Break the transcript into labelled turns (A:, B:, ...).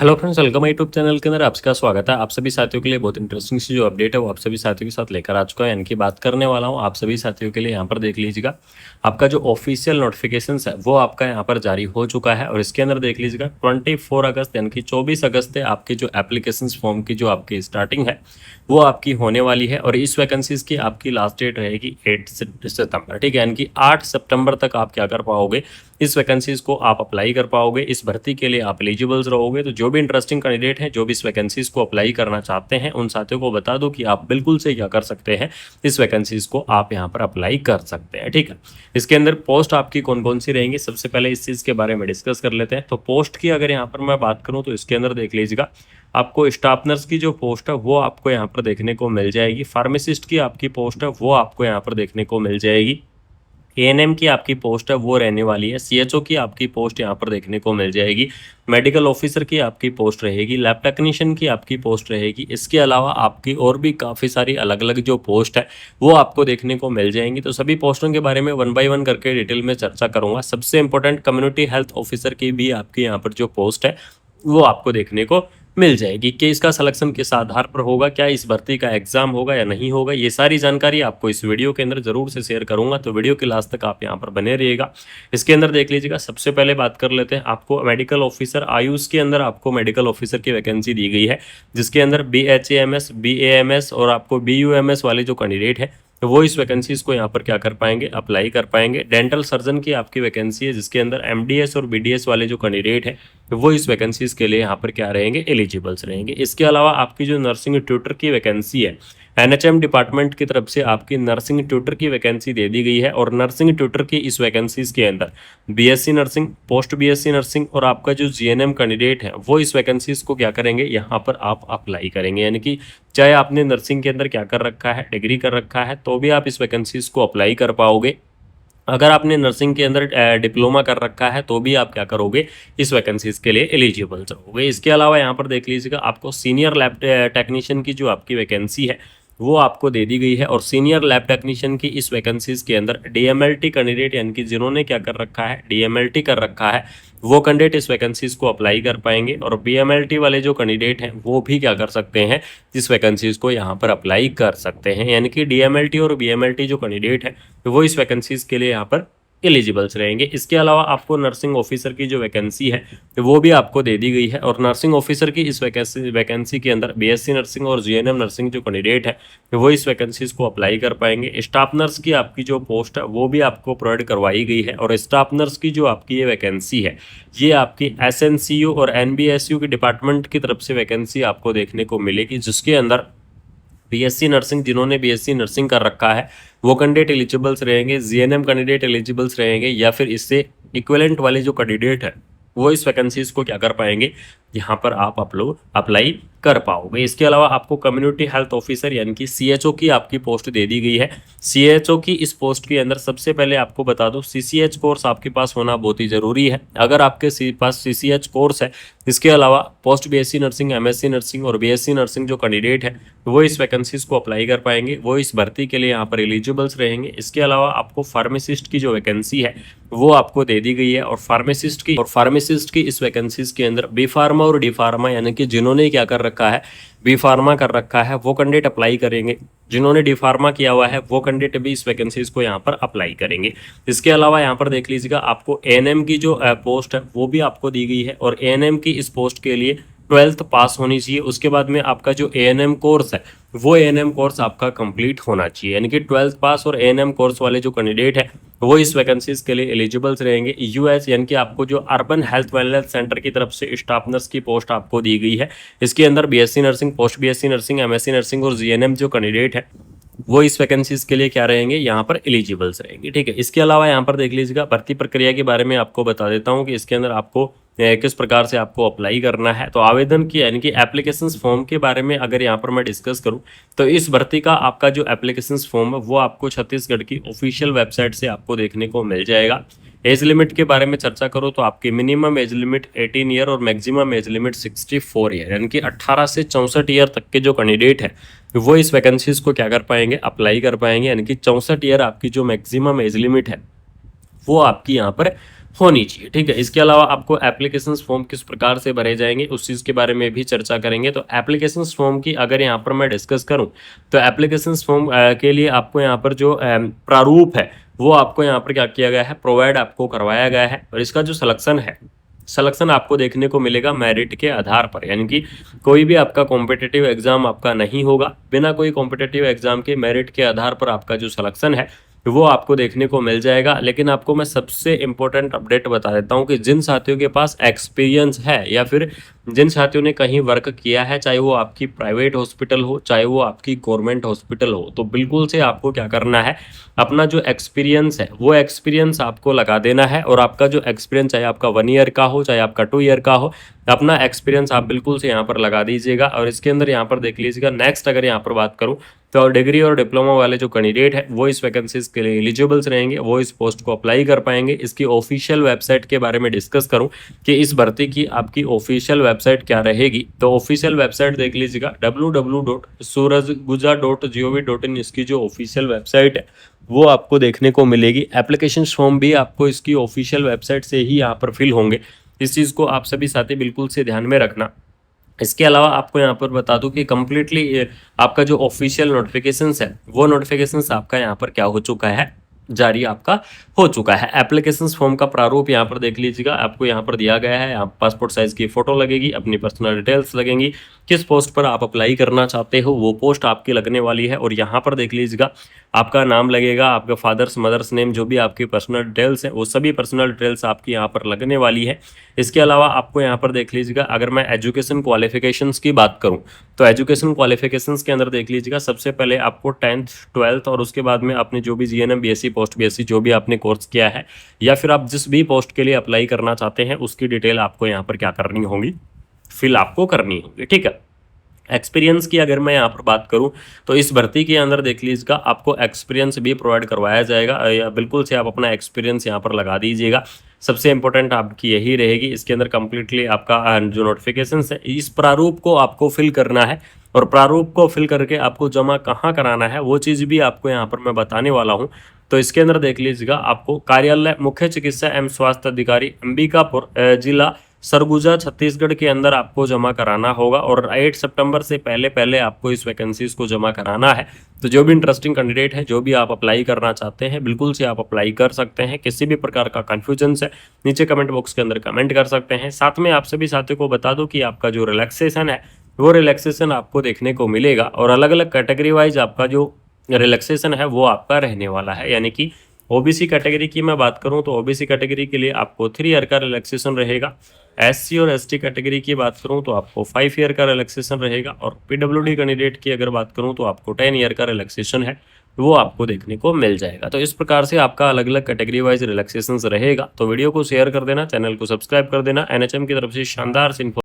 A: Hello friends, welcome YouTube channel के अंदर आपका स्वागत है। आप सभी साथियों के लिए बहुत इंटरेस्टिंग सी जो अपडेट है वो आप सभी साथियों के साथ लेकर आ चुका है। इनकी बात करने वाला हूं। आप सभी साथियों के लिए यहाँ पर देख लीजिएगा, आपका जो ऑफिशियल नोटिफिकेशन है वो आपका यहाँ पर जारी हो चुका है। और इसके अंदर देख लीजिएगा 24 अगस्त यानी कि 24 अगस्त से आपकी जो एप्लीकेशन फॉर्म की जो आपकी स्टार्टिंग है वो आपकी होने वाली है। और इस वैकेंसीज की आपकी लास्ट डेट रहेगी 8 सितंबर, ठीक है। यानी कि 8 सितंबर तक आप क्या कर पाओगे, इस वैकेंसीज को आप अप्लाई कर पाओगे। इस भर्ती के लिए आप एलिजिबल्स रहोगे। तो जो भी इंटरेस्टिंग कैंडिडेट हैं, जो भी इस वैकेंसीज को अप्लाई करना चाहते हैं, उन साथियों को बता दो कि आप बिल्कुल से क्या कर सकते हैं, इस वैकेंसीज को आप यहाँ पर अप्लाई कर सकते हैं, ठीक है। इसके अंदर पोस्ट आपकी कौन कौन सी रहेंगी, सबसे पहले इस चीज़ के बारे में डिस्कस कर लेते हैं। तो पोस्ट की अगर यहाँ पर मैं बात करूँ तो इसके अंदर देख लीजिएगा, आपको स्टाफ नर्स की जो पोस्ट है वो आपको यहाँ पर देखने को मिल जाएगी। फार्मासिस्ट की आपकी पोस्ट है वो आपको यहाँ पर देखने को मिल जाएगी। एएनएम की आपकी पोस्ट है वो रहने वाली है। सीएचओ की आपकी पोस्ट यहाँ पर देखने को मिल जाएगी। मेडिकल ऑफिसर की आपकी पोस्ट रहेगी। लैब टेक्नीशियन की आपकी पोस्ट रहेगी। इसके अलावा आपकी और भी काफ़ी सारी अलग अलग जो पोस्ट है वो आपको देखने को मिल जाएंगी। तो सभी पोस्टों के बारे में 1 बाय 1 करके डिटेल में चर्चा करूंगा। सबसे इंपॉर्टेंट कम्युनिटी हेल्थ ऑफिसर की भी आपकी यहाँ पर जो पोस्ट है वो आपको देखने को मिल जाएगी कि इसका सिलेक्शन किस आधार पर होगा, क्या इस भर्ती का एग्जाम होगा या नहीं होगा। ये सारी जानकारी आपको इस वीडियो के अंदर जरूर से शेयर करूंगा, तो वीडियो के लास्ट तक आप यहाँ पर बने रहिएगा। इसके अंदर देख लीजिएगा, सबसे पहले बात कर लेते हैं। आपको मेडिकल ऑफिसर आयुष के अंदर आपको मेडिकल ऑफिसर की वैकेंसी दी गई है, जिसके अंदर BHAMS, BAMS और आपको BUMS वाले जो कैंडिडेट है तो वो इस वैकेंसीज को यहाँ पर क्या कर पाएंगे, अप्लाई कर पाएंगे। डेंटल सर्जन की आपकी वैकेंसी है, जिसके अंदर MDS और BDS वाले जो कैंडिडेट है तो वो इस वैकेंसीज के लिए यहाँ पर क्या रहेंगे, एलिजिबल्स रहेंगे। इसके अलावा आपकी जो नर्सिंग ट्यूटर की वैकेंसी है, NHM डिपार्टमेंट की तरफ से आपकी नर्सिंग ट्यूटर की वैकेंसी दे दी गई है। और नर्सिंग ट्यूटर की इस वैकेंसीज के अंदर BSc nursing, post BSc nursing और आपका जो GNM कैंडिडेट है वो इस वैकेंसीज को क्या करेंगे, यहाँ पर आप अप्लाई करेंगे। यानी कि चाहे आपने नर्सिंग के अंदर क्या कर रखा है, डिग्री कर रखा है, तो भी आप इस वैकेंसीज को अप्लाई कर पाओगे। अगर आपने नर्सिंग के अंदर डिप्लोमा कर रखा है तो भी आप क्या करोगे, इस वैकेंसीज के लिए एलिजिबल रहोगे। इसके अलावा यहाँ पर देख लीजिएगा, आपको सीनियर लैब टेक्नीशियन की जो आपकी वैकेंसी है वो आपको दे दी गई है। और सीनियर लैब टेक्नीशियन की इस वैकेंसीज के अंदर DMLT कैंडिडेट यानी कि जिन्होंने क्या कर रखा है, DMLT कर रखा है, वो कैंडिडेट इस वैकेंसीज को अप्लाई कर पाएंगे। और BMLT वाले जो कैंडिडेट हैं वो भी क्या कर सकते हैं, इस वैकेंसीज को यहाँ पर अप्लाई कर सकते हैं। यानी कि DMLT और BMLT जो कैंडिडेट है वो इस वैकेंसीज के लिए यहाँ पर एलिजिबल्स रहेंगे। इसके अलावा आपको नर्सिंग ऑफिसर की जो वैकेंसी है वो भी आपको दे दी गई है। और नर्सिंग ऑफिसर की इस वैकेंसी के अंदर BSc नर्सिंग और GNM नर्सिंग जो कैंडिडेट है वो इस वैकेंसीज को अप्लाई कर पाएंगे। स्टाफ नर्स की आपकी जो पोस्ट है वो भी आपको प्रोवाइड करवाई गई है। और स्टाफ नर्स की जो आपकी ये वैकेंसी है ये आपकी SNCU और NBSU के डिपार्टमेंट की तरफ से वैकेंसी आपको देखने को मिलेगी, जिसके अंदर BSc नर्सिंग, जिन्होंने BSc नर्सिंग कर रखा है वो कैंडिडेट एलिजिबल्स रहेंगे, GNM कैंडिडेट एलिजिबल्स रहेंगे, या फिर इससे इक्विवेलेंट वाले जो कैंडिडेट है वो इस वैकेंसीज को क्या कर पाएंगे, यहाँ पर आप अप्लाई कर पाओगे। इसके अलावा आपको कम्युनिटी हेल्थ ऑफिसर यानी कि CHO की आपकी पोस्ट दे दी गई है। CHO की इस पोस्ट के अंदर सबसे पहले आपको बता दो, CCH कोर्स आपके पास होना बहुत ही ज़रूरी है। अगर आपके पास CCH कोर्स है, इसके अलावा post BSc nursing, MSc nursing और BSc नर्सिंग जो कैंडिडेट है वो इस वैकेंसीज को अप्लाई कर पाएंगे, वो इस भर्ती के लिए यहाँ पर एलिजिबल्स रहेंगे। इसके अलावा आपको फार्मासिस्ट की जो वैकेंसी है वो आपको दे दी गई है। और फार्मासिस्ट की इस वैकेंसीज के अंदर B फार्मा और D फार्मा यानी कि जिन्होंने क्या कर रखा है, B फार्मा कर रखा है वो कैंडिडेट अप्लाई करेंगे। जिन्होंने D फार्मा किया हुआ है वो कैंडिडेट भी इस वैकेंसीज को यहाँ पर अप्लाई करेंगे। इसके अलावा यहाँ पर देख लीजिएगा, आपको ANM की जो पोस्ट है वो भी आपको दी गई है। और ANM की इस पोस्ट के लिए 12th पास होनी चाहिए। उसके बाद में आपका जो ANM कोर्स है वो ANM कोर्स आपका कंप्लीट होना चाहिए। यानी कि 12th पास और ANM कोर्स वाले जो कैंडिडेट है वो इस वैकेंसीज के लिए एलिजिबल्स रहेंगे। US यानी कि आपको जो अर्बन हेल्थ वेलनेस सेंटर की तरफ से स्टाफ नर्स की पोस्ट आपको दी गई है। इसके अंदर BSc nursing, post BSc nursing, MSc nursing और GNM जो कैंडिडेट है वो इस वैकेंसीज के लिए क्या रहेंगे, यहाँ पर एलिजिबल्स रहेंगे, ठीक है। इसके अलावा यहाँ पर देख लीजिएगा, भर्ती प्रक्रिया के बारे में आपको बता देता हूँ कि इसके अंदर आपको किस प्रकार से आपको अप्लाई करना है। तो आवेदन की यानी कि एप्लीकेशन फॉर्म के बारे में अगर यहाँ पर मैं डिस्कस करूँ तो इस भर्ती का आपका जो एप्लीकेशन फॉर्म है वो आपको छत्तीसगढ़ की ऑफिशियल वेबसाइट से आपको देखने को मिल जाएगा। एज लिमिट के बारे में चर्चा करो तो आपकी मिनिमम एज लिमिट 18 ईयर और मैक्सिमम एज लिमिट 64 ईयर यानी कि 18 से 64 ईयर तक के जो कैंडिडेट है वो इस वैकेंसीज को क्या कर पाएंगे, अप्लाई कर पाएंगे। यानी कि 64 ईयर आपकी जो मैक्सिमम एज लिमिट है वो आपकी यहाँ पर होनी चाहिए। ठीक है, इसके अलावा आपको एप्लीकेशन फॉर्म किस प्रकार से भरे जाएंगे उस चीज़ के बारे में भी चर्चा करेंगे। तो एप्लीकेशन फॉर्म की अगर यहाँ पर मैं डिस्कस करूँ तो एप्लीकेशन फॉर्म के लिए आपको यहाँ पर जो प्रारूप है वो आपको यहाँ पर क्या किया गया है, प्रोवाइड आपको करवाया गया है। और इसका जो सिलेक्शन है, सिलेक्शन आपको देखने को मिलेगा मेरिट के आधार पर, यानी कि कोई भी आपका कॉम्पिटिटिव एग्जाम आपका नहीं होगा, बिना कोई कॉम्पिटिटिव एग्जाम के मेरिट के आधार पर आपका जो सिलेक्शन है वो आपको देखने को मिल जाएगा। लेकिन आपको मैं सबसे इंपॉर्टेंट अपडेट बता देता हूं कि जिन साथियों के पास एक्सपीरियंस है या फिर जिन साथियों ने कहीं वर्क किया है, चाहे वो आपकी प्राइवेट हॉस्पिटल हो चाहे वो आपकी गवर्नमेंट हॉस्पिटल हो, तो बिल्कुल से आपको क्या करना है, अपना जो एक्सपीरियंस है वो एक्सपीरियंस आपको लगा देना है। और आपका जो एक्सपीरियंस चाहे आपका 1 ईयर का हो चाहे आपका 2 ईयर का हो, अपना एक्सपीरियंस आप बिल्कुल से यहाँ पर लगा दीजिएगा। और इसके अंदर यहाँ पर देख लीजिएगा, नेक्स्ट अगर यहाँ पर बात करूँ तो डिग्री और डिप्लोमा वाले जो कैंडिडेट है वो इस वैकेंसीज के लिए एलिजिबल्स रहेंगे, वो इस पोस्ट को अप्लाई कर पाएंगे। इसकी ऑफिशियल वेबसाइट के बारे में डिस्कस करूं कि इस भर्ती की आपकी ऑफिशियल वेबसाइट क्या रहेगी, तो ऑफिशियल वेबसाइट देख लीजिएगा www.surajguja.gov.in। इसकी जो ऑफिशियल वेबसाइट है वो आपको देखने को मिलेगी। एप्लीकेशन फॉर्म भी आपको इसकी ऑफिशियल वेबसाइट से ही यहाँ पर फिल होंगे। इस चीज़ को आप सभी साथी बिल्कुल से ध्यान में रखना। इसके अलावा आपको यहाँ पर बता दूं कि कम्प्लीटली आपका जो ऑफिशियल नोटिफिकेशंस है वो नोटिफिकेशंस आपका यहाँ पर क्या हो चुका है, जारी आपका हो चुका है। एप्लीकेशन फॉर्म का प्रारूप यहाँ पर देख लीजिएगा, आपको यहाँ पर दिया गया है। आप पासपोर्ट साइज की फोटो लगेगी, अपनी पर्सनल डिटेल्स लगेंगी, किस पोस्ट पर आप अप्लाई करना चाहते हो वो पोस्ट आपकी लगने वाली है। और यहाँ पर देख लीजिएगा आपका नाम लगेगा, आपका फादर्स मदर्स नेम, जो भी आपकी पर्सनल डिटेल्स है वो सभी पर्सनल डिटेल्स आपकी यहाँ पर लगने वाली है। इसके अलावा आपको यहाँ पर देख लीजिएगा, अगर मैं एजुकेशन क्वालिफिकेशंस की बात करूँ तो एजुकेशन क्वालिफिकेशंस के अंदर देख लीजिएगा, सबसे पहले आपको 10th 12th और उसके बाद में आपने जो भी जीएनएम बीएससी पोस्ट बीएससी जो भी आपने कोर्स किया है या फिर आप जिस भी पोस्ट के लिए अप्लाई करना चाहते हैं उसकी डिटेल आपको यहाँ पर क्या करनी होगी, फिल आपको करनी होगी। ठीक है, एक्सपीरियंस की अगर मैं यहाँ पर बात करूँ तो इस भर्ती के अंदर देख लीजिएगा आपको एक्सपीरियंस भी प्रोवाइड करवाया जाएगा, या बिल्कुल से आप अपना एक्सपीरियंस यहाँ पर लगा दीजिएगा। सबसे इंपॉर्टेंट आपकी यही रहेगी। इसके अंदर कम्प्लीटली आपका जो नोटिफिकेशन है इस प्रारूप को आपको फिल करना है, और प्रारूप को फिल करके आपको जमा कहाँ कराना है वो चीज़ भी आपको यहाँ पर मैं बताने वाला हूँ। तो इसके अंदर देख लीजिएगा, आपको कार्यालय मुख्य चिकित्सा एवं स्वास्थ्य अधिकारी अंबिकापुर जिला सरगुजा छत्तीसगढ़ के अंदर आपको जमा कराना होगा। और 8 सितंबर से पहले पहले आपको इस वैकेंसीज को जमा कराना है। तो जो भी इंटरेस्टिंग कैंडिडेट है, जो भी आप अप्लाई करना चाहते हैं, बिल्कुल से आप अप्लाई कर सकते हैं। किसी भी प्रकार का कन्फ्यूजन है नीचे कमेंट बॉक्स के अंदर कमेंट कर सकते हैं। साथ में आप सभी साथियों को बता दूं कि आपका जो रिलैक्सेशन है वो रिलैक्सेशन आपको देखने को मिलेगा, और अलग अलग कैटेगरी वाइज आपका जो रिलैक्सेशन है वो आपका रहने वाला है। यानी कि ओबीसी कैटेगरी की मैं बात करूं तो ओबीसी कैटेगरी के लिए आपको 3 ईयर का रिलैक्सेशन रहेगा। एससी और एसटी कैटेगरी की बात करूं तो आपको 5 ईयर का रिलैक्सेशन रहेगा। और पीडब्ल्यूडी कैंडिडेट की अगर बात करूं तो आपको 10 ईयर का रिलैक्सेशन है वो आपको देखने को मिल जाएगा। तो इस प्रकार से आपका अलग अलग कैटेगरी वाइज रिलैक्सेशन रहेगा। तो वीडियो को शेयर कर देना, चैनल को सब्सक्राइब कर देना। एनएचएम की तरफ से शानदार से